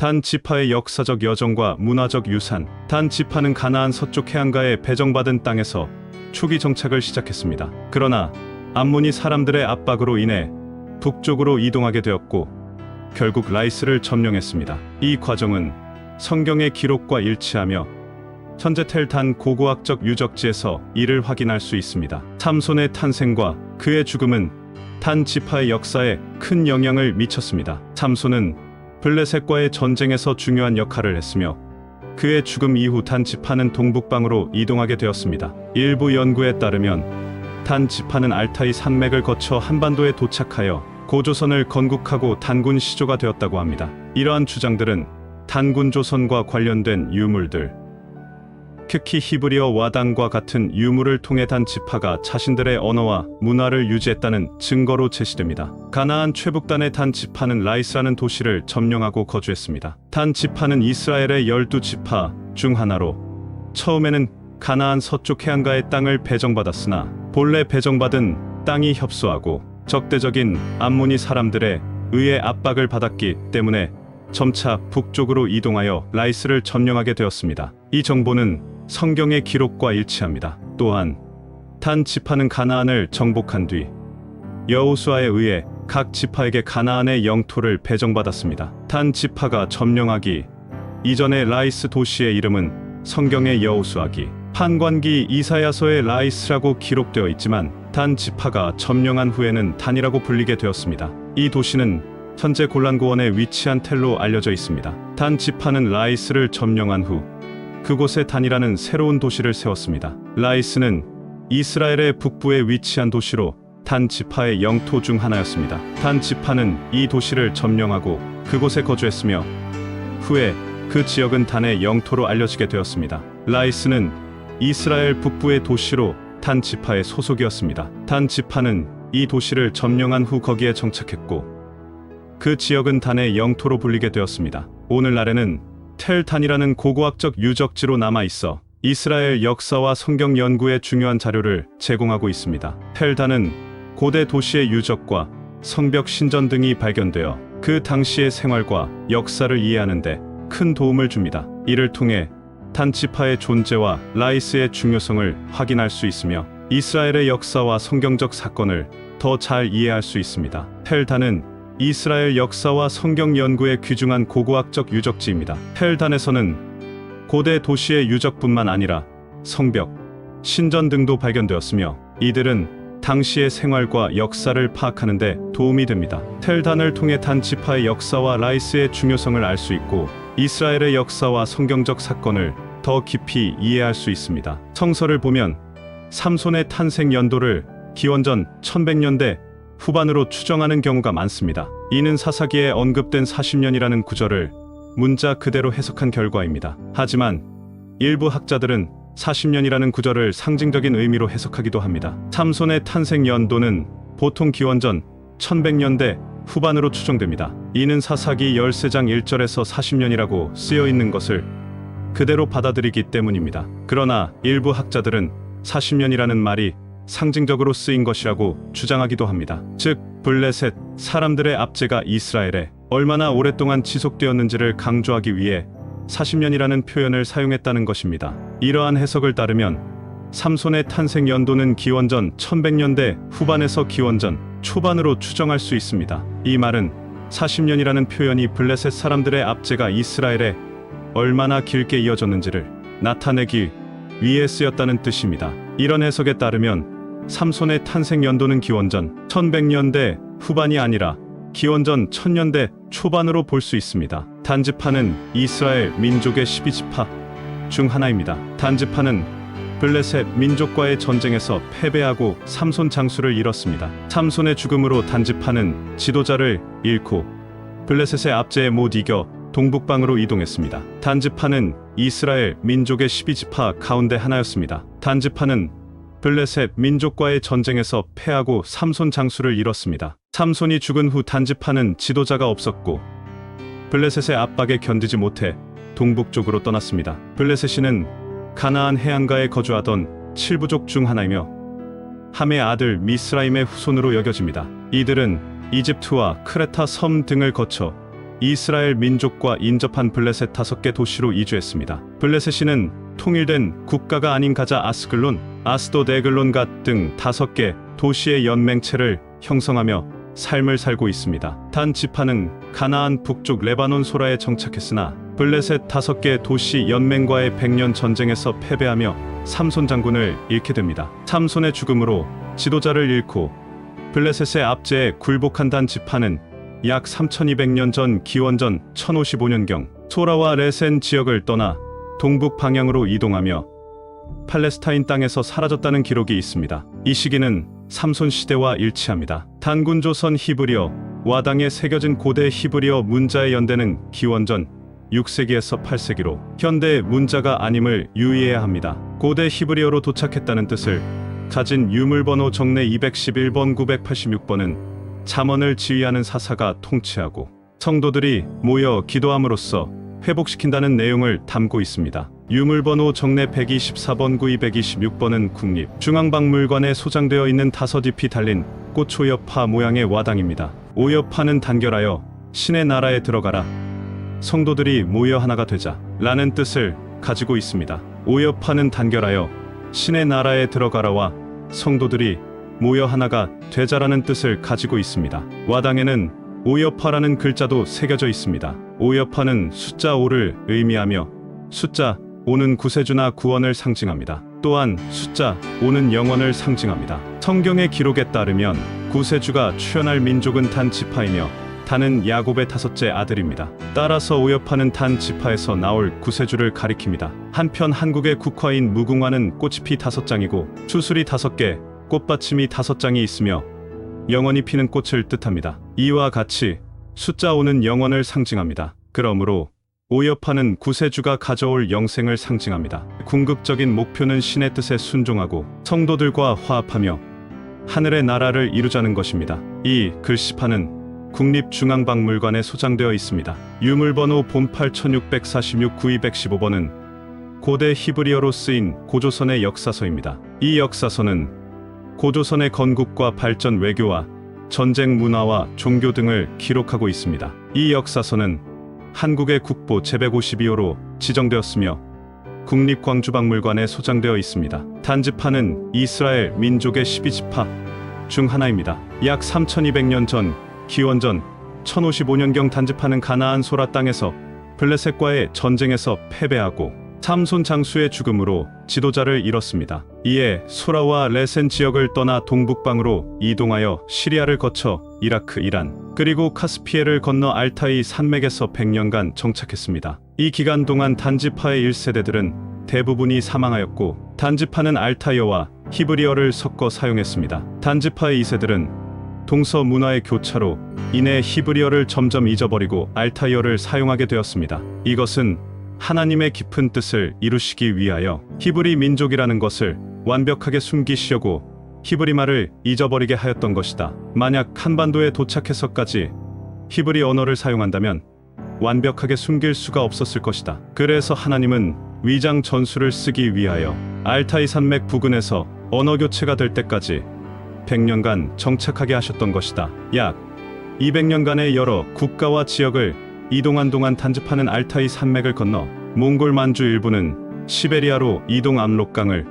단 지파의 역사적 여정과 문화적 유산. 단 지파는 가나안 서쪽 해안가에 배정받은 땅에서 초기 정착을 시작했습니다. 그러나 암몬이 사람들의 압박으로 인해 북쪽으로 이동하게 되었고 결국 라이스를 점령했습니다. 이 과정은 성경의 기록과 일치하며 현재 텔단 고고학적 유적지에서 이를 확인할 수 있습니다. 삼손의 탄생과 그의 죽음은 단 지파의 역사에 큰 영향을 미쳤습니다. 삼손은 블레셋과의 전쟁에서 중요한 역할을 했으며 그의 죽음 이후 단 지파는 동북방으로 이동하게 되었습니다. 일부 연구에 따르면 단 지파는 알타이 산맥을 거쳐 한반도에 도착하여 고조선을 건국하고 단군 시조가 되었다고 합니다. 이러한 주장들은 단군 조선과 관련된 유물들, 특히 히브리어 와단과 같은 유물을 통해 단 지파가 자신들의 언어와 문화를 유지했다는 증거로 제시됩니다. 가나안 최북단의 단 지파는 라이스라는 도시를 점령하고 거주했습니다. 단 지파는 이스라엘의 12지파 중 하나로 처음에는 가나안 서쪽 해안가의 땅을 배정받았으나 본래 배정받은 땅이 협소하고 적대적인 암모니 사람들에 의해 압박을 받았기 때문에 점차 북쪽으로 이동하여 라이스를 점령하게 되었습니다. 이 정보는 성경의 기록과 일치합니다. 또한 단 지파는 가나안을 정복한 뒤 여호수아에 의해 각 지파에게 가나안의 영토를 배정받았습니다. 단 지파가 점령하기 이전의 라이스 도시의 이름은 성경의 여호수아기, 판관기 이사야서의 라이스라고 기록되어 있지만 단 지파가 점령한 후에는 단이라고 불리게 되었습니다. 이 도시는 현재 골란고원에 위치한 텔로 알려져 있습니다. 단 지파는 라이스를 점령한 후 그곳에 단이라는 새로운 도시를 세웠습니다. 라이스는 이스라엘의 북부에 위치한 도시로 단 지파의 영토 중 하나였습니다. 단 지파는 이 도시를 점령하고 그곳에 거주했으며 후에 그 지역은 단의 영토로 알려지게 되었습니다. 라이스는 이스라엘 북부의 도시로 단 지파의 소속이었습니다. 단 지파는 이 도시를 점령한 후 거기에 정착했고 그 지역은 단의 영토로 불리게 되었습니다. 오늘날에는 텔단이라는 고고학적 유적지로 남아있어 이스라엘 역사와 성경 연구에 중요한 자료를 제공하고 있습니다. 텔단은 고대 도시의 유적과 성벽 신전 등이 발견되어 그 당시의 생활과 역사를 이해하는 데 큰 도움을 줍니다. 이를 통해 단 지파의 존재와 라이스의 중요성을 확인할 수 있으며 이스라엘의 역사와 성경적 사건을 더 잘 이해할 수 있습니다. 텔단은 이스라엘 역사와 성경 연구에 귀중한 고고학적 유적지입니다. 텔단에서는 고대 도시의 유적뿐만 아니라 성벽, 신전 등도 발견되었으며 이들은 당시의 생활과 역사를 파악하는 데 도움이 됩니다. 텔단을 통해 단 지파의 역사와 라이스의 중요성을 알 수 있고 이스라엘의 역사와 성경적 사건을 더 깊이 이해할 수 있습니다. 성서를 보면 삼손의 탄생 연도를 기원전 1100년대 후반으로 추정하는 경우가 많습니다. 이는 사사기에 언급된 40년이라는 구절을 문자 그대로 해석한 결과입니다. 하지만 일부 학자들은 40년이라는 구절을 상징적인 의미로 해석하기도 합니다. 삼손의 탄생 연도는 보통 기원전 1100년대 후반으로 추정됩니다. 이는 사사기 13장 1절에서 40년이라고 쓰여 있는 것을 그대로 받아들이기 때문입니다. 그러나 일부 학자들은 40년이라는 말이 상징적으로 쓰인 것이라고 주장하기도 합니다. 즉 블레셋 사람들의 압제가 이스라엘에 얼마나 오랫동안 지속되었는지를 강조하기 위해 40년이라는 표현을 사용했다는 것입니다. 이러한 해석을 따르면 삼손의 탄생 연도는 기원전 1100년대 후반에서 기원전 초반으로 추정할 수 있습니다. 이 말은 40년이라는 표현이 블레셋 사람들의 압제가 이스라엘에 얼마나 길게 이어졌는지를 나타내기 위해 쓰였다는 뜻입니다. 이런 해석에 따르면 삼손의 탄생 연도는 기원전 1100년대 후반이 아니라 기원전 1000년대 초반으로 볼 수 있습니다. 단지파는 이스라엘 민족의 12지파 중 하나입니다. 단지파는 블레셋 민족과의 전쟁에서 패배하고 삼손 장수를 잃었습니다. 삼손의 죽음으로 단지파는 지도자를 잃고 블레셋의 압제에 못 이겨 동북방으로 이동했습니다. 단지파는 이스라엘 민족의 12지파 가운데 하나였습니다. 단지파는 블레셋 민족과의 전쟁에서 패하고 삼손 장수를 잃었습니다. 삼손이 죽은 후 단지파는 지도자가 없었고 블레셋의 압박에 견디지 못해 동북쪽으로 떠났습니다. 블레셋이는 가나안 해안가에 거주하던 7부족 중 하나이며 함의 아들 미스라임의 후손으로 여겨집니다. 이들은 이집트와 크레타 섬 등을 거쳐 이스라엘 민족과 인접한 블레셋 5개 도시로 이주했습니다. 블레셋시는 통일된 국가가 아닌 가자 아스글론, 아스돗 에글론갓 등 5개 도시의 연맹체를 형성하며 삶을 살고 있습니다. 단 지파는 가나안 북쪽 레바논 소라에 정착했으나 블레셋 5개 도시 연맹과의 100년 전쟁에서 패배하며 삼손 장군을 잃게 됩니다. 삼손의 죽음으로 지도자를 잃고 블레셋의 압제에 굴복한 단 지파는 약 3200년 전 기원전 1055년경 소라와 레센 지역을 떠나 동북 방향으로 이동하며 팔레스타인 땅에서 사라졌다는 기록이 있습니다. 이 시기는 삼손 시대와 일치합니다. 단군 조선 히브리어 와당에 새겨진 고대 히브리어 문자의 연대는 기원전 6세기에서 8세기로 현대 문자가 아님을 유의해야 합니다. 고대 히브리어로 도착했다는 뜻을 가진 유물번호 정례 211번 986번은 잠언을 지휘하는 사사가 통치하고 성도들이 모여 기도함으로써 회복시킨다는 내용을 담고 있습니다. 유물번호 정례 124번 9226번은 국립중앙박물관에 소장되어 있는 5잎이 달린 꽃초여파 모양의 와당입니다. 오여파는 단결하여 신의 나라에 들어가라, 성도들이 모여 하나가 되자 라는 뜻을 가지고 있습니다. 오여파는 단결하여 신의 나라에 들어가라와 성도들이 모여 하나가 되자라는 뜻을 가지고 있습니다. 와당에는 오여파라는 글자도 새겨져 있습니다. 오여파는 숫자 5를 의미하며 숫자 5는 구세주나 구원을 상징합니다. 또한 숫자 5는 영원을 상징합니다. 성경의 기록에 따르면 구세주가 출현할 민족은 단 지파이며 단은 야곱의 5째 아들입니다. 따라서 오여파는 단 지파에서 나올 구세주를 가리킵니다. 한편 한국의 국화인 무궁화는 꽃잎이 5장이고 추술이 5개, 꽃받침이 5장이 있으며 영원히 피는 꽃을 뜻합니다. 이와 같이 숫자 5는 영원을 상징합니다. 그러므로 오여파는 구세주가 가져올 영생을 상징합니다. 궁극적인 목표는 신의 뜻에 순종하고 성도들과 화합하며 하늘의 나라를 이루자는 것입니다. 이 글씨판은 국립중앙박물관에 소장되어 있습니다. 유물번호 본 8646 9215번은 고대 히브리어로 쓰인 고조선의 역사서입니다. 이 역사서는 고조선의 건국과 발전, 외교와 전쟁, 문화와 종교 등을 기록하고 있습니다. 이 역사서는 한국의 국보 제152호로 지정되었으며 국립광주박물관에 소장되어 있습니다. 단지파는 이스라엘 민족의 12지파 중 하나입니다. 약 3200년 전 기원전 1055년경 단지파는 가나안 소라 땅에서 블레셋과의 전쟁에서 패배하고 삼손 장수의 죽음으로 지도자를 잃었습니다. 이에 소라와 레센 지역을 떠나 동북방으로 이동하여 시리아를 거쳐 이라크, 이란, 그리고 카스피해를 건너 알타이 산맥에서 100년간 정착했습니다. 이 기간 동안 단지파의 1세대들은 대부분이 사망하였고 단지파는 알타이어와 히브리어를 섞어 사용했습니다. 단지파의 2세들은 동서 문화의 교차로 인해 히브리어를 점점 잊어버리고 알타이어를 사용하게 되었습니다. 이것은 하나님의 깊은 뜻을 이루시기 위하여 히브리 민족이라는 것을 완벽하게 숨기시려고 히브리말을 잊어버리게 하였던 것이다. 만약 한반도에 도착해서까지 히브리 언어를 사용한다면 완벽하게 숨길 수가 없었을 것이다. 그래서 하나님은 위장 전술을 쓰기 위하여 알타이 산맥 부근에서 언어 교체가 될 때까지 100년간 정착하게 하셨던 것이다. 약 200년간의 여러 국가와 지역을 이동한 동안 단지파는 알타이 산맥을 건너 몽골 만주 일부는 시베리아로 이동 압록강을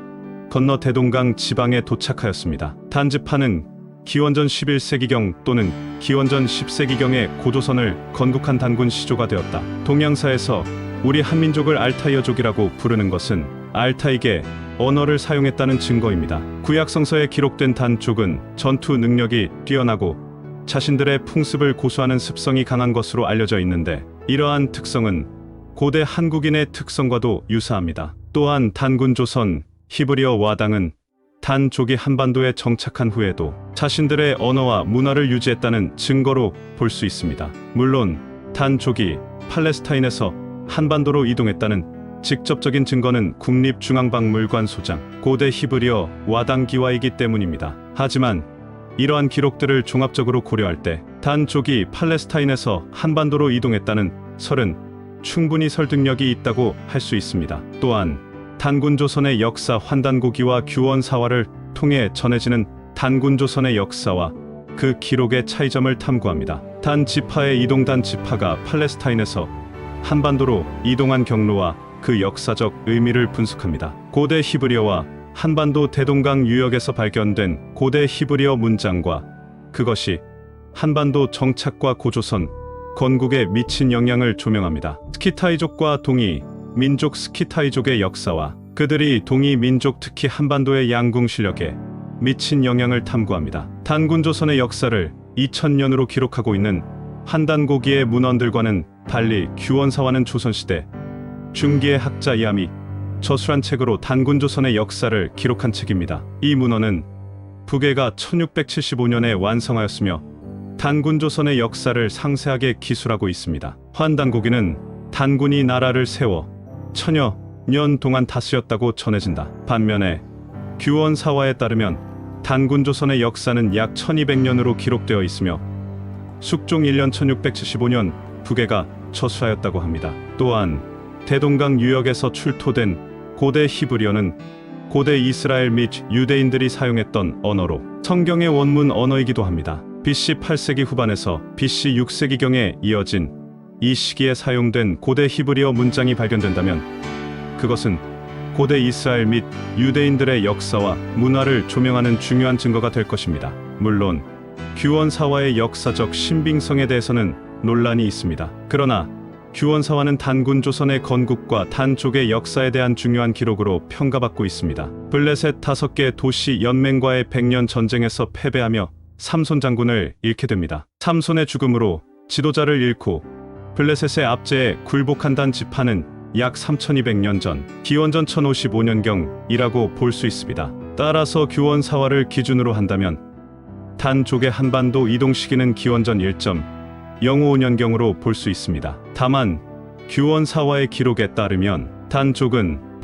건너 대동강 지방에 도착하였습니다. 단지파는 기원전 11세기경 또는 기원전 10세기경에 고조선을 건국한 단군 시조가 되었다. 동양사에서 우리 한민족을 알타이어족이라고 부르는 것은 알타이계 언어를 사용했다는 증거입니다. 구약성서에 기록된 단족은 전투 능력이 뛰어나고 자신들의 풍습을 고수하는 습성이 강한 것으로 알려져 있는데 이러한 특성은 고대 한국인의 특성과도 유사합니다. 또한 단군조선 히브리어 와당은 단족이 한반도에 정착한 후에도 자신들의 언어와 문화를 유지했다는 증거로 볼 수 있습니다. 물론 단족이 팔레스타인에서 한반도로 이동했다는 직접적인 증거는 국립중앙박물관 소장 고대 히브리어 와당기와이기 때문입니다. 하지만 이러한 기록들을 종합적으로 고려할 때 단족이 팔레스타인에서 한반도로 이동했다는 설은 충분히 설득력이 있다고 할 수 있습니다. 또한 단군조선의 역사 환단고기와 규원사화를 통해 전해지는 단군조선의 역사와 그 기록의 차이점을 탐구합니다. 단 지파의 이동. 단 지파가 팔레스타인에서 한반도로 이동한 경로와 그 역사적 의미를 분석합니다. 고대 히브리어와 한반도 대동강 유역에서 발견된 고대 히브리어 문장과 그것이 한반도 정착과 고조선 건국에 미친 영향을 조명합니다. 스키타이족과 동이 민족. 스키타이족의 역사와 그들이 동이 민족, 특히 한반도의 양궁 실력에 미친 영향을 탐구합니다. 단군조선의 역사를 2000년으로 기록하고 있는 한단고기의 문헌들과는 달리 규원사화는 조선시대 중기의 학자 이함이 저술한 책으로 단군조선의 역사를 기록한 책입니다. 이 문헌은 부계가 1675년에 완성하였으며 단군조선의 역사를 상세하게 기술하고 있습니다. 환단고기는 단군이 나라를 세워 천여 년 동안 다스렸다고 전해진다. 반면에 규원사화에 따르면 단군조선의 역사는 약 1200년으로 기록되어 있으며 숙종 1년 1675년 부계가 저수하였다고 합니다. 또한 대동강 유역에서 출토된 고대 히브리어는 고대 이스라엘 및 유대인들이 사용했던 언어로 성경의 원문 언어이기도 합니다. BC 8세기 후반에서 BC 6세기경에 이어진 이 시기에 사용된 고대 히브리어 문장이 발견된다면 그것은 고대 이스라엘 및 유대인들의 역사와 문화를 조명하는 중요한 증거가 될 것입니다. 물론 규원사화의 역사적 신빙성에 대해서는 논란이 있습니다. 그러나 규원사화는 단군조선의 건국과 단족의 역사에 대한 중요한 기록으로 평가받고 있습니다. 블레셋 5개 도시 연맹과의 100년 전쟁에서 패배하며 삼손 장군을 잃게 됩니다. 삼손의 죽음으로 지도자를 잃고 블레셋의 압제에 굴복한 단 지파는 약 3200년 전, 기원전 1055년경이라고 볼 수 있습니다. 따라서 규원사화를 기준으로 한다면 단족의 한반도 이동 시기는 기원전 1.055년경으로 볼 수 있습니다. 다만 규원사화의 기록에 따르면 단족은